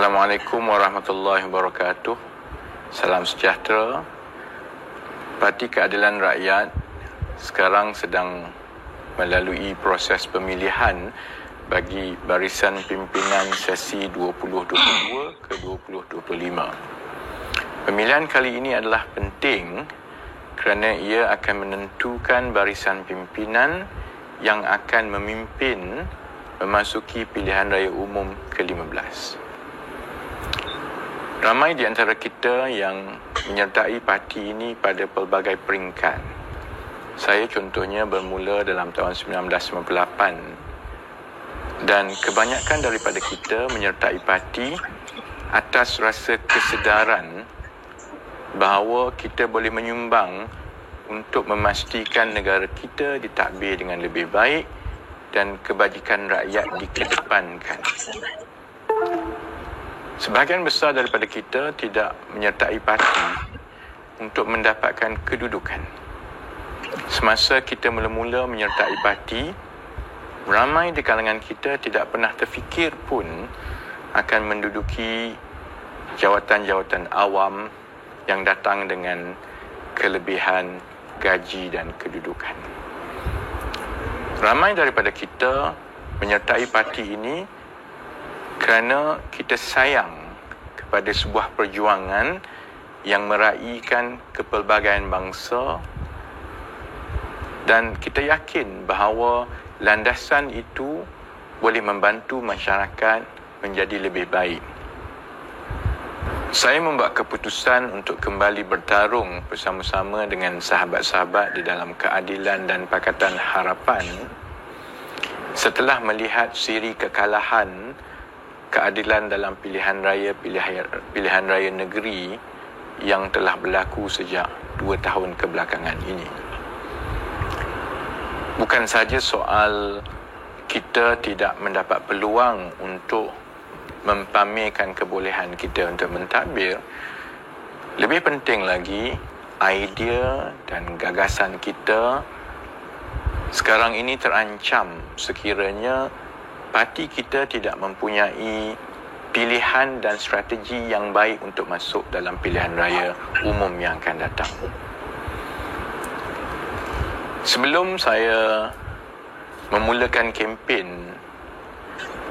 Assalamualaikum warahmatullahi wabarakatuh. Salam sejahtera. Parti Keadilan Rakyat sekarang sedang melalui proses pemilihan bagi barisan pimpinan sesi 2022 ke 2025. Pemilihan kali ini adalah penting kerana ia akan menentukan barisan pimpinan yang akan memimpin memasuki pilihan raya umum ke-15. Ramai di antara kita yang menyertai parti ini pada pelbagai peringkat. Saya contohnya bermula dalam tahun 1998 dan kebanyakan daripada kita menyertai parti atas rasa kesedaran bahawa kita boleh menyumbang untuk memastikan negara kita ditadbir dengan lebih baik dan kebajikan rakyat dikedepankan. Sebahagian besar daripada kita tidak menyertai parti untuk mendapatkan kedudukan. Semasa kita mula-mula menyertai parti, ramai di kalangan kita tidak pernah terfikir pun akan menduduki jawatan-jawatan awam yang datang dengan kelebihan gaji dan kedudukan. Ramai daripada kita menyertai parti ini kerana kita sayang kepada sebuah perjuangan yang meraihkan kepelbagaian bangsa dan kita yakin bahawa landasan itu boleh membantu masyarakat menjadi lebih baik. Saya membuat keputusan untuk kembali bertarung bersama-sama dengan sahabat-sahabat di dalam Keadilan dan Pakatan Harapan setelah melihat siri kekalahan keadilan dalam pilihan raya negeri yang telah berlaku sejak 2 tahun kebelakangan ini. Bukan saja soal kita tidak mendapat peluang untuk mempamerkan kebolehan kita untuk mentadbir, lebih penting lagi idea dan gagasan kita sekarang ini terancam sekiranya parti kita tidak mempunyai pilihan dan strategi yang baik untuk masuk dalam pilihan raya umum yang akan datang. Sebelum saya memulakan kempen,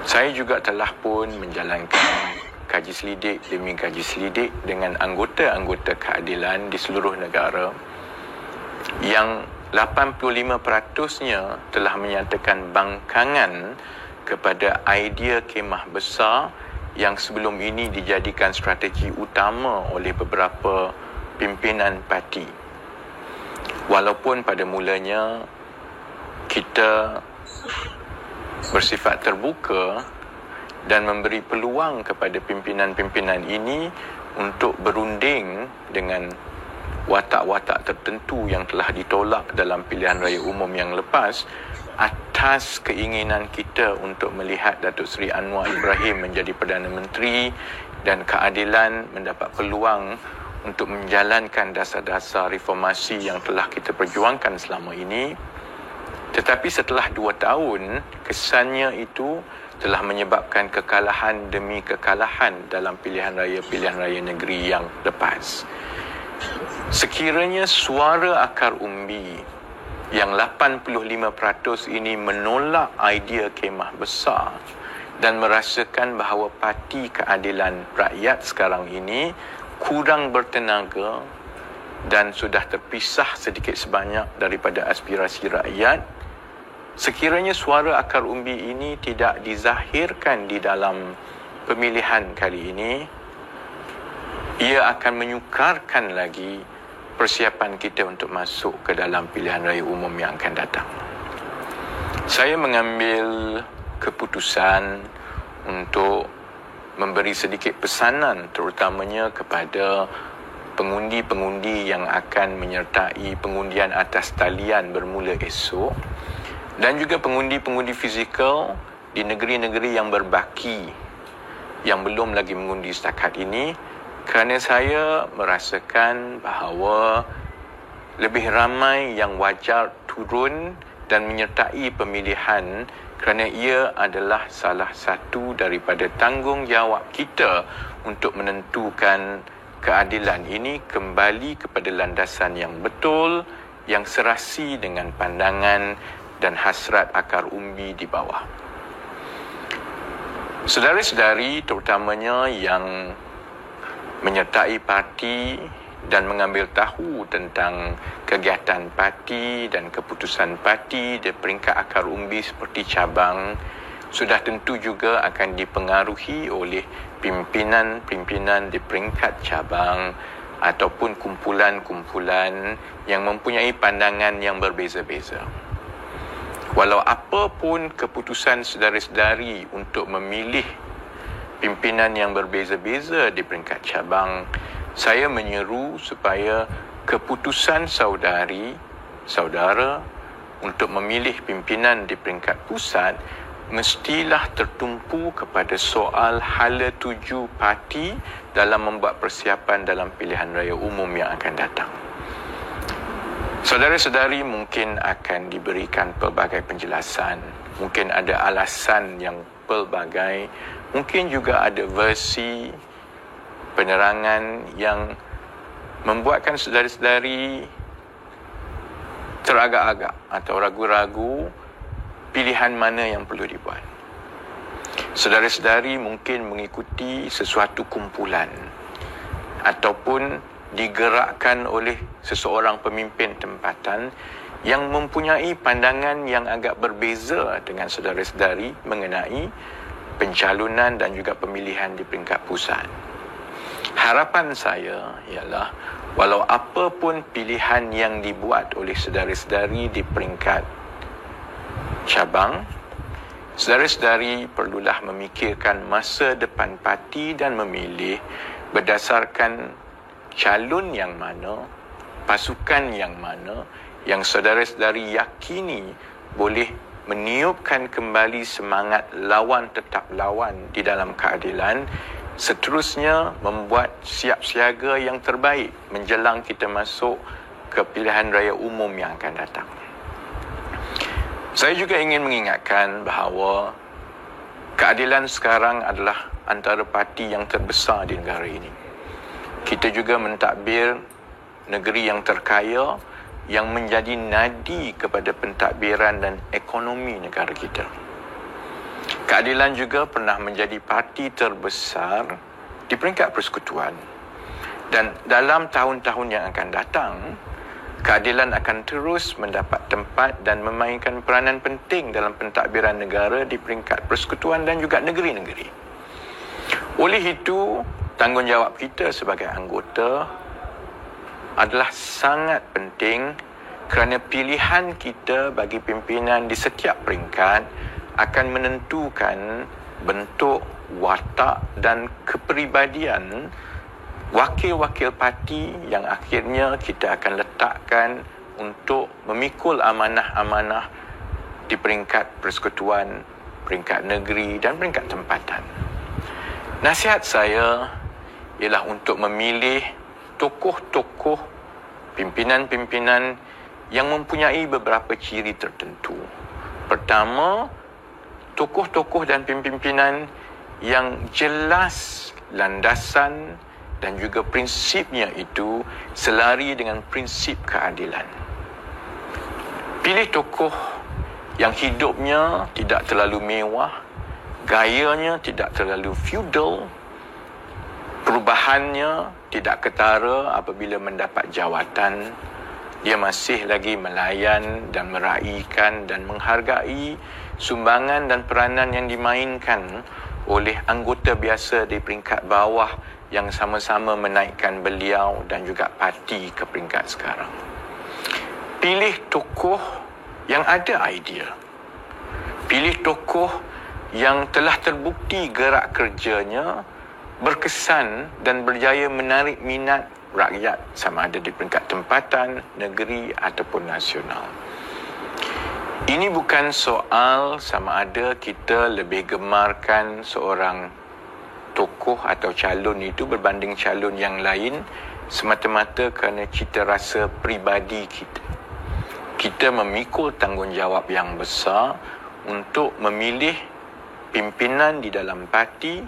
saya juga telah pun menjalankan kaji selidik demi kaji selidik dengan anggota-anggota keadilan di seluruh negara yang 85%-nya telah menyatakan bangkangan kepada idea kemah besar yang sebelum ini dijadikan strategi utama oleh beberapa pimpinan parti. Walaupun pada mulanya kita bersifat terbuka dan memberi peluang kepada pimpinan-pimpinan ini untuk berunding dengan watak-watak tertentu yang telah ditolak dalam pilihan raya umum yang lepas, atas keinginan kita untuk melihat Datuk Seri Anwar Ibrahim menjadi Perdana Menteri dan keadilan mendapat peluang untuk menjalankan dasar-dasar reformasi yang telah kita perjuangkan selama ini. Tetapi setelah 2 tahun, kesannya itu telah menyebabkan kekalahan demi kekalahan dalam pilihan raya negeri yang lepas. Sekiranya suara akar umbi yang 85% ini menolak idea kemah besar dan merasakan bahawa Parti Keadilan Rakyat sekarang ini kurang bertenaga dan sudah terpisah sedikit sebanyak daripada aspirasi rakyat, sekiranya suara akar umbi ini tidak dizahirkan di dalam pemilihan kali ini, ia akan menyukarkan lagi persiapan kita untuk masuk ke dalam pilihan raya umum yang akan datang. Saya mengambil keputusan untuk memberi sedikit pesanan terutamanya kepada pengundi-pengundi yang akan menyertai pengundian atas talian bermula esok dan juga pengundi-pengundi fizikal di negeri-negeri yang berbaki yang belum lagi mengundi setakat ini, kerana saya merasakan bahawa lebih ramai yang wajar turun dan menyertai pemilihan kerana ia adalah salah satu daripada tanggungjawab kita untuk menentukan keadilan ini kembali kepada landasan yang betul, yang serasi dengan pandangan dan hasrat akar umbi di bawah. Saudara-saudari, terutamanya yang menyertai parti dan mengambil tahu tentang kegiatan parti dan keputusan parti di peringkat akar umbi seperti cabang, sudah tentu juga akan dipengaruhi oleh pimpinan-pimpinan di peringkat cabang ataupun kumpulan-kumpulan yang mempunyai pandangan yang berbeza-beza. Walau apa pun keputusan saudara-saudari untuk memilih pimpinan yang berbeza-beza di peringkat cabang, saya menyeru supaya keputusan saudara untuk memilih pimpinan di peringkat pusat mestilah tertumpu kepada soal hala tuju parti dalam membuat persiapan dalam pilihan raya umum yang akan datang. Saudara-saudari mungkin akan diberikan pelbagai penjelasan, mungkin ada alasan yang pelbagai, mungkin juga ada versi penerangan yang membuatkan saudara-saudari teragak-agak atau ragu-ragu pilihan mana yang perlu dibuat. Saudara-saudari mungkin mengikuti sesuatu kumpulan ataupun digerakkan oleh seseorang pemimpin tempatan yang mempunyai pandangan yang agak berbeza dengan saudara-saudari mengenai pencalonan dan juga pemilihan di peringkat pusat. Harapan saya ialah walau apa pun pilihan yang dibuat oleh saudara-saudari di peringkat cabang, saudara-saudari perlulah memikirkan masa depan parti dan memilih berdasarkan calon yang mana, pasukan yang mana yang saudara-saudari yakini boleh meniupkan kembali semangat lawan tetap lawan di dalam keadilan, seterusnya membuat siap siaga yang terbaik menjelang kita masuk ke pilihan raya umum yang akan datang. Saya juga ingin mengingatkan bahawa keadilan sekarang adalah antara parti yang terbesar di negara ini. Kita juga mentadbir negeri yang terkaya yang menjadi nadi kepada pentadbiran dan ekonomi negara kita. Keadilan juga pernah menjadi parti terbesar di peringkat persekutuan. Dan dalam tahun-tahun yang akan datang, keadilan akan terus mendapat tempat dan memainkan peranan penting dalam pentadbiran negara di peringkat persekutuan dan juga negeri-negeri. Oleh itu, tanggungjawab kita sebagai anggota adalah sangat penting kerana pilihan kita bagi pimpinan di setiap peringkat akan menentukan bentuk, watak dan kepribadian wakil-wakil parti yang akhirnya kita akan letakkan untuk memikul amanah-amanah di peringkat persekutuan, peringkat negeri dan peringkat tempatan. Nasihat saya ialah untuk memilih tokoh-tokoh, pimpinan-pimpinan yang mempunyai beberapa ciri tertentu. Pertama, tokoh-tokoh dan pimpinan yang jelas landasan dan juga prinsipnya itu selari dengan prinsip keadilan. Pilih tokoh yang hidupnya tidak terlalu mewah, gayanya tidak terlalu feudal, perubahannya tidak ketara apabila mendapat jawatan. Dia masih lagi melayan dan meraihkan dan menghargai sumbangan dan peranan yang dimainkan oleh anggota biasa di peringkat bawah yang sama-sama menaikkan beliau dan juga parti ke peringkat sekarang. Pilih tokoh yang ada idea. Pilih tokoh yang telah terbukti gerak kerjanya berkesan dan berjaya menarik minat rakyat sama ada di peringkat tempatan, negeri ataupun nasional. Ini bukan soal sama ada kita lebih gemarkan seorang tokoh atau calon itu berbanding calon yang lain semata-mata kerana cita rasa peribadi kita. Kita memikul tanggungjawab yang besar untuk memilih pimpinan yang untuk memilih pimpinan di dalam parti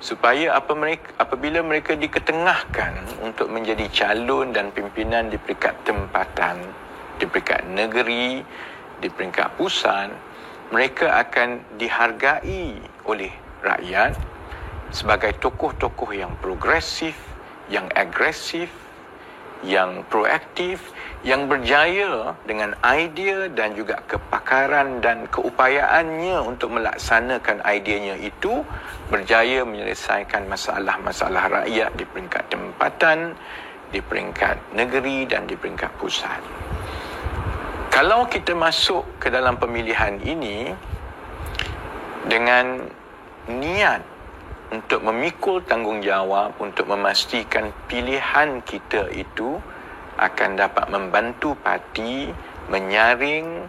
supaya apabila mereka diketengahkan untuk menjadi calon dan pimpinan di peringkat tempatan, di peringkat negeri, di peringkat pusat, mereka akan dihargai oleh rakyat sebagai tokoh-tokoh yang progresif, yang agresif, yang proaktif, yang berjaya dengan idea dan juga kepakaran dan keupayaannya untuk melaksanakan ideanya itu, berjaya menyelesaikan masalah-masalah rakyat di peringkat tempatan, di peringkat negeri dan di peringkat pusat. Kalau kita masuk ke dalam pemilihan ini dengan niat untuk memikul tanggungjawab untuk memastikan pilihan kita itu akan dapat membantu parti menyaring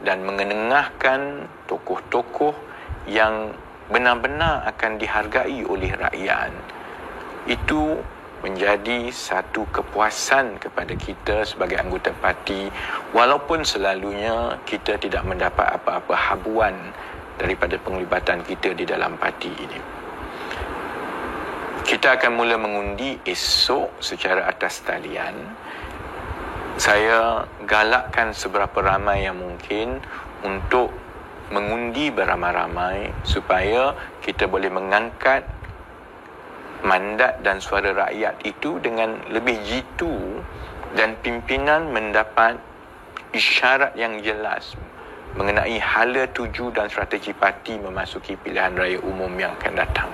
dan mengenengahkan tokoh-tokoh yang benar-benar akan dihargai oleh rakyat. Itu menjadi satu kepuasan kepada kita sebagai anggota parti, walaupun selalunya kita tidak mendapat apa-apa habuan daripada penglibatan kita di dalam parti ini. Kita akan mula mengundi esok secara atas talian. Saya galakkan seberapa ramai yang mungkin untuk mengundi beramai-ramai supaya kita boleh mengangkat mandat dan suara rakyat itu dengan lebih jitu dan pimpinan mendapat isyarat yang jelas mengenai hala tuju dan strategi parti memasuki pilihan raya umum yang akan datang.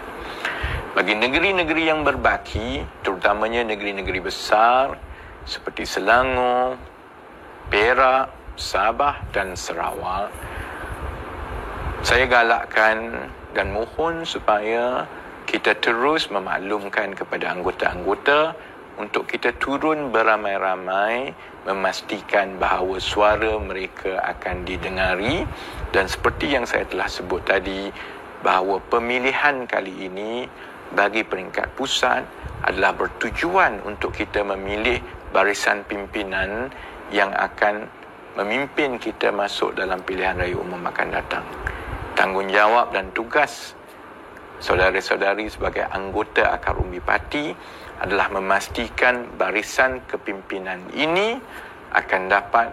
Bagi negeri-negeri yang berbaki, terutamanya negeri-negeri besar seperti Selangor, Perak, Sabah dan Sarawak, saya galakkan dan mohon supaya kita terus memaklumkan kepada anggota-anggota untuk kita turun beramai-ramai memastikan bahawa suara mereka akan didengari, dan seperti yang saya telah sebut tadi, bahawa pemilihan kali ini bagi peringkat pusat adalah bertujuan untuk kita memilih barisan pimpinan yang akan memimpin kita masuk dalam pilihan raya umum akan datang. Tanggungjawab dan tugas saudara-saudari sebagai anggota akar umbi parti adalah memastikan barisan kepimpinan ini akan dapat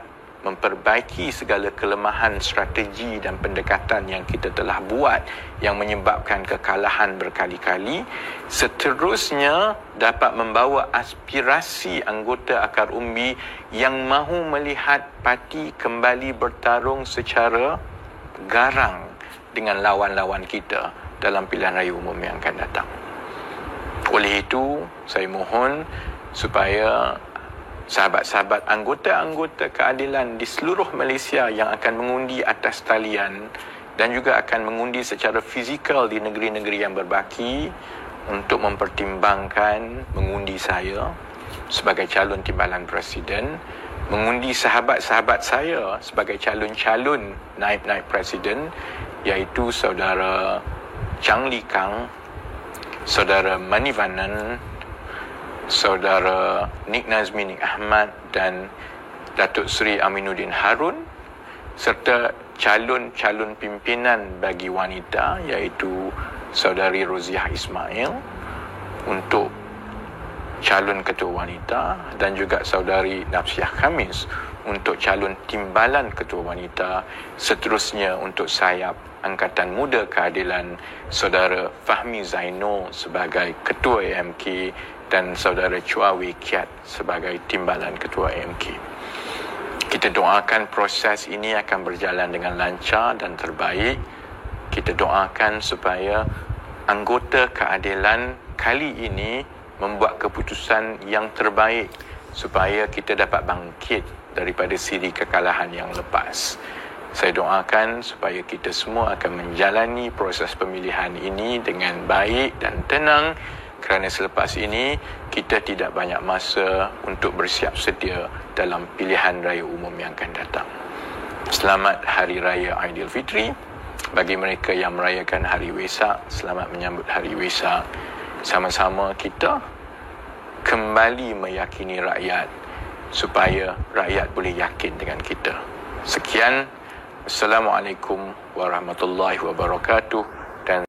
memperbaiki segala kelemahan strategi dan pendekatan yang kita telah buat yang menyebabkan kekalahan berkali-kali, seterusnya dapat membawa aspirasi anggota akar umbi yang mahu melihat parti kembali bertarung secara garang dengan lawan-lawan kita dalam pilihan raya umum yang akan datang. Oleh itu, saya mohon supaya sahabat-sahabat anggota-anggota keadilan di seluruh Malaysia yang akan mengundi atas talian dan juga akan mengundi secara fizikal di negeri-negeri yang berbaki untuk mempertimbangkan mengundi saya sebagai calon timbalan presiden, mengundi sahabat-sahabat saya sebagai calon-calon naib-naib presiden, iaitu saudara Chang Lee Kang, saudara Manivannan, saudara Nik Nazmi Nik Ahmad dan Datuk Seri Aminuddin Harun, serta calon-calon pimpinan bagi wanita iaitu saudari Roziah Ismail untuk calon ketua wanita dan juga saudari Nafsiah Khamis untuk calon timbalan ketua wanita. Seterusnya untuk sayap Angkatan Muda Keadilan, saudara Fahmi Zaino sebagai ketua AMK dan saudara Chua Wee Kiat sebagai timbalan ketua AMK. Kita doakan proses ini akan berjalan dengan lancar dan terbaik. Kita doakan supaya anggota keadilan kali ini membuat keputusan yang terbaik supaya kita dapat bangkit daripada siri kekalahan yang lepas. Saya doakan supaya kita semua akan menjalani proses pemilihan ini dengan baik dan tenang, kerana selepas ini kita tidak banyak masa untuk bersiap sedia dalam pilihan raya umum yang akan datang. Selamat Hari Raya Aidilfitri. Bagi mereka yang merayakan Hari Wesak, selamat menyambut Hari Wesak. Sama-sama kita kembali meyakini rakyat supaya rakyat boleh yakin dengan kita. Sekian Assalamualaikum warahmatullahi wabarakatuh.